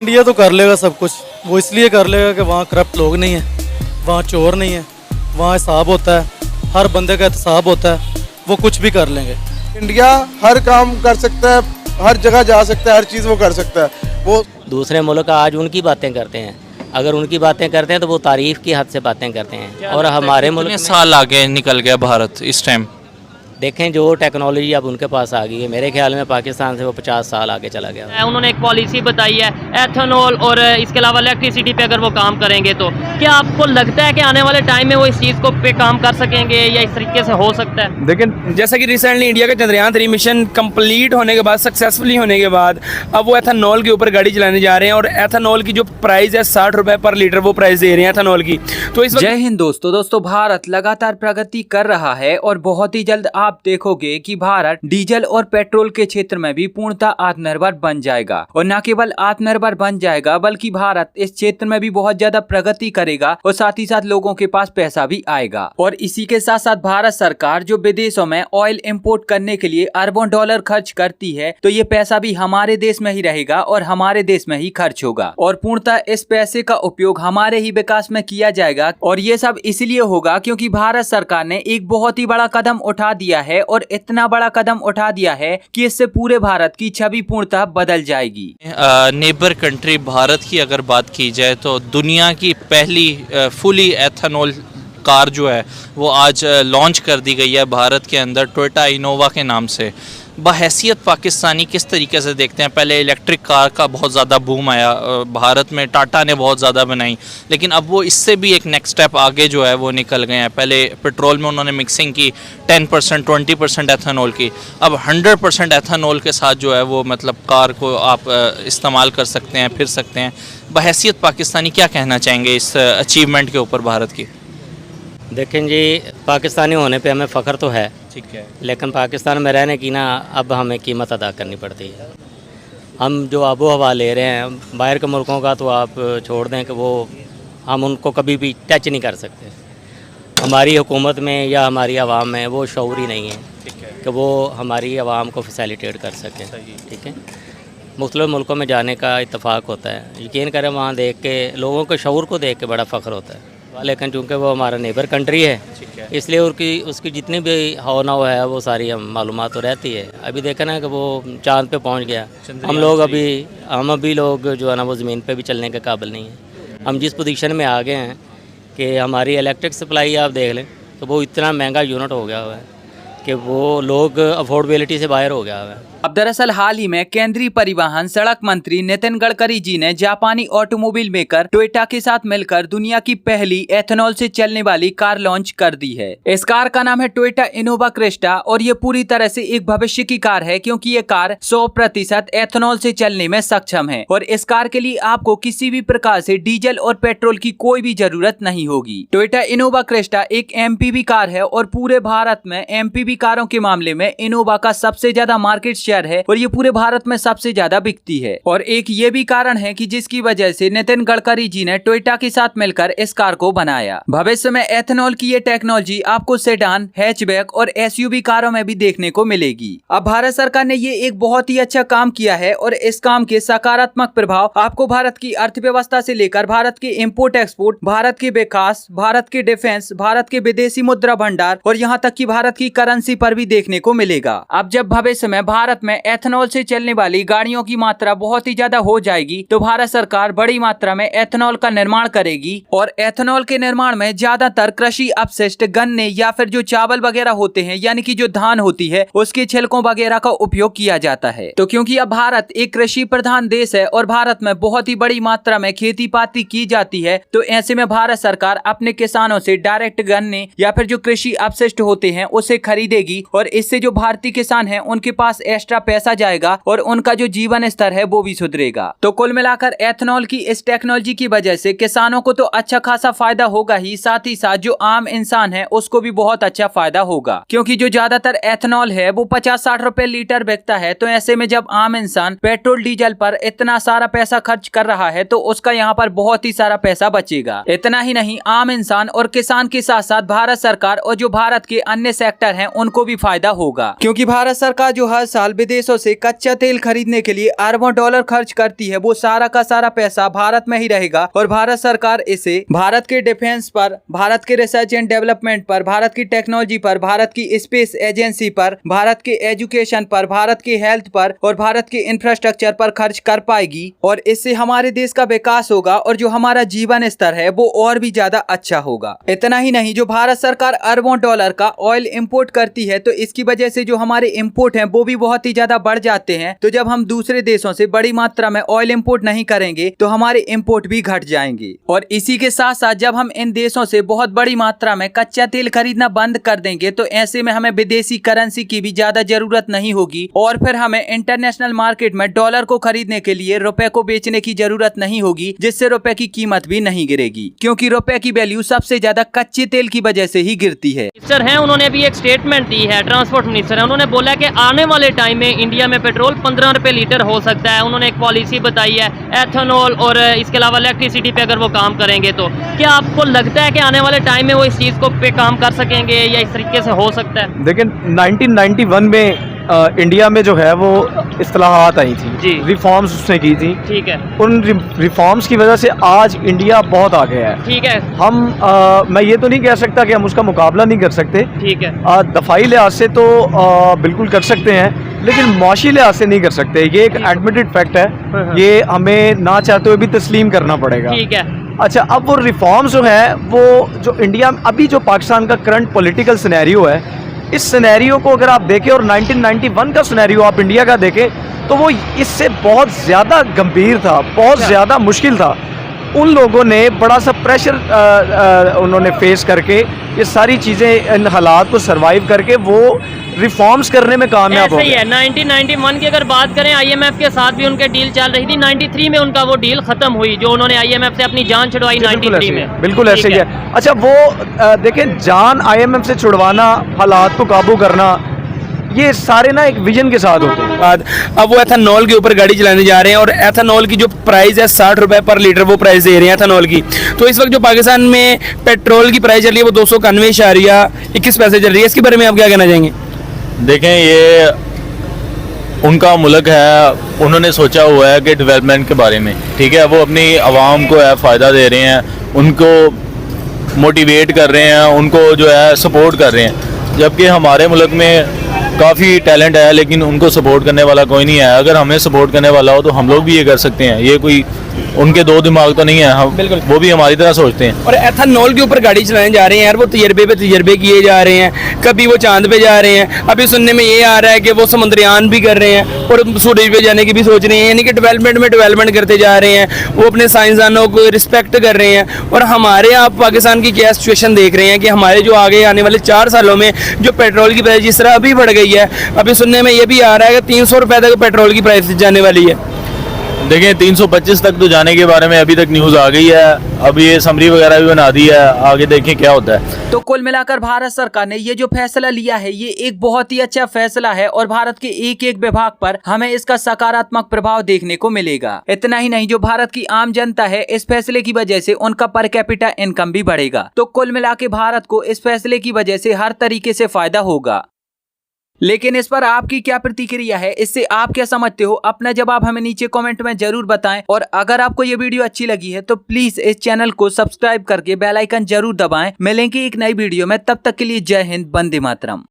India तो कर लेगा सब कुछ। वो इसलिए कर लेगा कि वहाँ करप्ट लोग नहीं हैं, वहाँ चोर नहीं है, वहाँ हिसाब होता है, हर बंदे का हिसाब होता है, वो कुछ भी कर लेंगे। इंडिया हर काम कर सकता है, हर जगह जा सकता है, हर चीज़ वो कर सकता है। वो दूसरे मुल्क आज उनकी बातें करते हैं, अगर उनकी बातें करते हैं तो वो तारीफ़ की हद से बातें करते हैं। और हमारे मुल्क कितने में साल आगे निकल गया भारत इस टाइम? देखें जो टेक्नोलॉजी अब उनके पास आ गई है, मेरे ख्याल में पाकिस्तान से वो 50 साल आगे चला गया। उन्होंने एक पॉलिसी बताई है एथेनॉल और इसके अलावा इलेक्ट्रिसिटी पे अगर वो काम करेंगे तो क्या आपको लगता है कि आने वाले टाइम में वो इस चीज़ को पे काम कर सकेंगे या इस तरीके से हो सकता है? लेकिन जैसा कि रिसेंटली इंडिया का चंद्रयान 3 मिशन कंप्लीट होने के बाद, सक्सेसफुली होने के बाद, अब वो एथेनॉल के ऊपर गाड़ी चलाने जा रहे हैं और एथेनॉल की जो प्राइस है 60 रुपए पर लीटर वो प्राइस दे रहे हैं एथेनॉल की। तो इस जय हिंद दोस्तों, भारत लगातार प्रगति कर रहा है और बहुत ही जल्द आप देखोगे कि भारत डीजल और पेट्रोल के क्षेत्र में भी पूर्णतः आत्मनिर्भर बन जाएगा। और न केवल आत्मनिर्भर बन जाएगा बल्कि भारत इस क्षेत्र में भी बहुत ज्यादा प्रगति करेगा और साथ ही साथ लोगों के पास पैसा भी आएगा। और इसी के साथ साथ भारत सरकार जो विदेशों में ऑयल इंपोर्ट करने के लिए अरबों डॉलर खर्च करती है, तो ये पैसा भी हमारे देश में ही रहेगा और हमारे देश में ही खर्च होगा और पूर्णतः इस पैसे का उपयोग हमारे ही विकास में किया जाएगा। और ये सब इसलिए होगा क्योंकि भारत सरकार ने एक बहुत ही बड़ा कदम उठा दिया है और इतना बड़ा कदम उठा दिया है कि इससे पूरे भारत की छवि पूर्णतः बदल जाएगी। नेबर कंट्री भारत की अगर बात की जाए तो दुनिया की पहली फुली एथेनॉल कार जो है वो आज लॉन्च कर दी गई है भारत के अंदर, टोयोटा इनोवा के नाम से। बहैसियत पाकिस्तानी किस तरीके से देखते हैं? पहले इलेक्ट्रिक कार का बहुत ज़्यादा बूम आया भारत में, टाटा ने बहुत ज़्यादा बनाई, लेकिन अब वो इससे भी एक नेक्स्ट स्टेप आगे जो है वो निकल गए हैं। पहले पेट्रोल में उन्होंने मिक्सिंग की 10% 20% एथेनॉल की, अब 100% एथेनॉल के साथ जो है वो मतलब कार को आप इस्तेमाल कर सकते हैं, फिर सकते हैं। बहैसियत पाकिस्तानी क्या कहना चाहेंगे इस अचीवमेंट के ऊपर भारत की? देखें जी, पाकिस्तानी होने पे हमें फ़ख्र तो है, ठीक है, लेकिन पाकिस्तान में रहने की ना अब हमें कीमत अदा करनी पड़ती है। हम जो आबो हवा ले रहे हैं बाहर के मुल्कों का, तो आप छोड़ दें कि वो हम उनको कभी भी टच नहीं कर सकते। हमारी हुकूमत में या हमारी आवाम में वो शऊर ही नहीं है कि वो हमारी आवाम को फैसिलिटेट कर सकें। ठीक है, मुख्तलिफ़ मुल्कों में जाने का इत्तफ़ाक़ होता है, यकीन करें वहाँ देख के लोगों के शऊर को देख के बड़ा फ़ख्र होता है। लेकिन चूँकि वो हमारा नेबर कंट्री है, इसलिए उसकी जितनी भी हवा ना है वो सारी हम मालूमात तो रहती है। अभी देखा ना कि वो चाँद पे पहुंच गया, हम अभी लोग जो है ना वो ज़मीन पे भी चलने के काबिल नहीं है। हम जिस पोजीशन में आ गए हैं कि हमारी इलेक्ट्रिक सप्लाई आप देख लें तो वो इतना महंगा यूनिट हो गया हुआ है कि वो लोग अफोर्डेबिलिटी से बाहर हो गया हुआ है। अब दरअसल हाल ही में केंद्रीय परिवहन सड़क मंत्री नितिन गडकरी जी ने जापानी ऑटोमोबाइल मेकर टोयोटा के साथ मिलकर दुनिया की पहली एथेनॉल से चलने वाली कार लॉन्च कर दी है। इस कार का नाम है टोयोटा इनोवा क्रिस्टा और ये पूरी तरह से एक भविष्य की कार है क्योंकि ये कार 100% एथेनॉल से चलने में सक्षम है और इस कार के लिए आपको किसी भी प्रकार से डीजल और पेट्रोल की कोई भी जरूरत नहीं होगी। टोयोटा इनोवा क्रिस्टा एक एमपीवी कार है और पूरे भारत में एमपीवी कारों के मामले में इनोवा का सबसे ज्यादा मार्केट शेयर है और ये पूरे भारत में सबसे ज्यादा बिकती है। और एक ये भी कारण है कि जिसकी वजह से नितिन गडकरी जी ने टोयोटा के साथ मिलकर इस कार को बनाया। भविष्य में एथेनॉल की ये टेक्नोलॉजी आपको सेडान, हैचबैक और एसयूवी कारों में भी देखने को मिलेगी। अब भारत सरकार ने ये एक बहुत ही अच्छा काम किया है और इस काम के सकारात्मक प्रभाव आपको भारत की अर्थव्यवस्था से लेकर भारत के इम्पोर्ट एक्सपोर्ट, भारत के विकास, भारत के डिफेंस, भारत के विदेशी मुद्रा भंडार और यहाँ तक कि भारत की करेंसी पर भी देखने को मिलेगा। अब जब भविष्य में भारत में एथेनॉल से चलने वाली गाड़ियों की मात्रा बहुत ही ज्यादा हो जाएगी तो भारत सरकार बड़ी मात्रा में एथेनॉल का निर्माण करेगी और एथेनॉल के निर्माण में ज्यादातर कृषि अपशिष्ट, गन्ने या फिर जो चावल वगैरह होते हैं यानी कि जो धान होती है उसके छिलकों वगैरह का उपयोग किया जाता है। तो क्योंकि अब भारत एक कृषि प्रधान देश है और भारत में बहुत ही बड़ी मात्रा में खेती पाती की जाती है, तो ऐसे में भारत सरकार अपने किसानों से डायरेक्ट गन्ने या फिर जो कृषि अपशिष्ट होते हैं उसे खरीदेगी और इससे जो भारतीय किसान है उनके पास एक्स्ट्रा पैसा जाएगा और उनका जो जीवन स्तर है वो भी सुधरेगा। तो कुल मिलाकर एथेनॉल की इस टेक्नोलॉजी की वजह से किसानों को तो अच्छा खासा फायदा होगा ही, साथ ही साथ जो आम इंसान है उसको भी बहुत अच्छा फायदा होगा क्योंकि जो ज्यादातर एथेनॉल है वो 50-60 रुपए लीटर बिकता है। तो ऐसे में जब आम इंसान पेट्रोल डीजल पर इतना सारा पैसा खर्च कर रहा है तो उसका यहाँ पर बहुत ही सारा पैसा बचेगा। इतना ही नहीं, आम इंसान और किसान के साथ साथ भारत सरकार और जो भारत के अन्य सेक्टर हैं उनको भी फायदा होगा, क्योंकि भारत सरकार जो हर साल विदेशों से कच्चा तेल खरीदने के लिए अरबों डॉलर खर्च करती है, वो सारा का सारा पैसा भारत में ही रहेगा और भारत सरकार इसे भारत के डिफेंस पर, भारत के रिसर्च एंड डेवलपमेंट पर, भारत की टेक्नोलॉजी पर, भारत की स्पेस एजेंसी पर, भारत के एजुकेशन पर, भारत के हेल्थ पर और भारत के इंफ्रास्ट्रक्चर पर खर्च कर पाएगी और इससे हमारे देश का विकास होगा और जो हमारा जीवन स्तर है वो और भी ज्यादा अच्छा होगा। इतना ही नहीं, जो भारत सरकार अरबों डॉलर का ऑयल इंपोर्ट करती है तो इसकी वजह से जो हमारे इंपोर्ट हैं वो भी बहुत ही ज्यादा बढ़ जाते हैं। तो जब हम दूसरे देशों से बड़ी मात्रा में ऑयल इंपोर्ट नहीं करेंगे तो हमारे इंपोर्ट भी घट जाएंगे और इसी के साथ साथ जब हम इन देशों से बहुत बड़ी मात्रा में कच्चा तेल खरीदना बंद कर देंगे तो ऐसे में हमें विदेशी करेंसी की भी ज्यादा जरूरत नहीं होगी और फिर हमें इंटरनेशनल मार्केट में डॉलर को खरीदने के लिए रुपए को बेचने की जरूरत नहीं होगी, जिससे रुपए की कीमत भी नहीं गिरेगी, क्योंकि रुपए की वैल्यू सबसे ज्यादा कच्चे तेल की वजह से ही गिरती है। मिनिस्टर हैं, उन्होंने अभी एक स्टेटमेंट दी है, ट्रांसपोर्ट मिनिस्टर है, उन्होंने बोला कि आने वाले टाइम में इंडिया में पेट्रोल 15 रुपए लीटर हो सकता है। उन्होंने एक पॉलिसी बताई है एथेनॉल और इसके अलावा इलेक्ट्रिसिटी पे अगर वो काम करेंगे तो क्या आपको लगता है कि आने वाले टाइम में वो इस चीज़ को पे काम कर सकेंगे या इस तरीके से हो सकता है? देखिए 1991 में इंडिया में जो है वो इस्तेलाहात आई थी जी, रिफॉर्म्स उसने की थी। ठीक है, उन रिफॉर्म्स की वजह से आज इंडिया बहुत आगे है। ठीक है, हम मैं ये तो नहीं कह सकता कि हम उसका मुकाबला नहीं कर सकते। ठीक है, दफाई लिहाज से तो बिल्कुल कर सकते हैं, लेकिन मुआशी लिहाज से नहीं कर सकते। ये एक एडमिटेड फैक्ट है, ये हमें ना चाहते हुए भी तस्लीम करना पड़ेगा। ठीक है। अच्छा, अब वो रिफॉर्म्स जो है वो जो इंडिया में अभी जो पाकिस्तान का करंट पॉलिटिकल सिनेरियो है, इस सिनेरियो को अगर आप देखें और 1991 का सिनेरियो आप इंडिया का देखें तो वो इससे बहुत ज़्यादा गंभीर था, बहुत ज़्यादा मुश्किल था। उन लोगों ने बड़ा सा प्रेशर उन्होंने फेस करके ये सारी चीज़ें, इन हालात को सरवाइव करके वो रिफॉर्म्स करने में कामयाब हो ऐसे ही गए। है। 1991 की अगर बात करें, आईएमएफ के साथ भी उनके डील चल रही थी। 93 में उनका वो डील खत्म हुई, जो उन्होंने आईएमएफ से अपनी जान छुड़वाई 93 में। बिल्कुल ऐसे ही है। अच्छा, वो देखें, जान आईएमएफ से छुड़वाना, हालात को काबू करना, ये सारे ना एक विजन के साथ होते हैं। अब वो एथेनॉल के ऊपर गाड़ी चलाने जा रहे हैं और एथेनॉल की जो प्राइस है 60 रुपए पर लीटर वो प्राइस दे रहे हैं एथेनॉल की। तो इस वक्त जो पाकिस्तान में पेट्रोल की प्राइस चल रही है वो 291.21 पैसे चल रही है। इसके बारे में आप क्या कहना चाहेंगे? देखें, ये उनका मुल्क है, उन्होंने सोचा हुआ है कि डेवलपमेंट के बारे में, ठीक है, वो अपनी आवाम को है फ़ायदा दे रहे हैं, उनको मोटिवेट कर रहे हैं, उनको जो है सपोर्ट कर रहे हैं। जबकि हमारे मुल्क में काफ़ी टैलेंट है लेकिन उनको सपोर्ट करने वाला कोई नहीं है। अगर हमें सपोर्ट करने वाला हो तो हम लोग भी ये कर सकते हैं। ये कोई उनके दो दिमाग तो नहीं है, हम बिल्कुल, वो भी हमारी तरह सोचते हैं। और एथेनॉल के ऊपर गाड़ी चलाने जा रहे हैं यार, वो तजर्बे पे तजर्बे किए जा रहे हैं। कभी वो चांद पे जा रहे हैं, अभी सुनने में ये आ रहा है कि वो समुद्रयान भी कर रहे हैं और सूरज पे जाने की भी सोच रहे हैं। यानी कि डेवलपमेंट में डेवलपमेंट करते जा रहे हैं, वो अपने साइंसदानों को रिस्पेक्ट कर रहे हैं। और हमारे आप पाकिस्तान की क्या सिचुएशन देख रहे हैं कि हमारे जो आगे आने वाले 4 सालों में जो पेट्रोल की प्राइस जिस तरह अभी बढ़ गई है, अभी सुनने में ये भी आ रहा है कि 300 रुपये तक पेट्रोल की प्राइस जाने वाली है। देखिए 325 तक तो जाने के बारे में अभी तक न्यूज़ आ गई है, अब ये समरी वगैरह भी बना दी है, आगे देखें क्या होता है। तो कुल मिलाकर भारत सरकार ने ये जो फैसला लिया है ये एक बहुत ही अच्छा फैसला है और भारत के एक एक विभाग पर हमें इसका सकारात्मक प्रभाव देखने को मिलेगा। इतना ही नहीं, जो भारत की आम जनता है इस फैसले की वजह से उनका पर कैपिटा इनकम भी बढ़ेगा। तो कुल मिला के भारत को इस फैसले की वजह से हर तरीके से फायदा होगा। लेकिन इस पर आपकी क्या प्रतिक्रिया है, इससे आप क्या समझते हो? अपना जवाब हमें नीचे कमेंट में जरूर बताएं और अगर आपको ये वीडियो अच्छी लगी है तो प्लीज इस चैनल को सब्सक्राइब करके बेल आइकन जरूर दबाएं। मिलेंगे एक नई वीडियो में, तब तक के लिए जय हिंद, वंदे मातरम।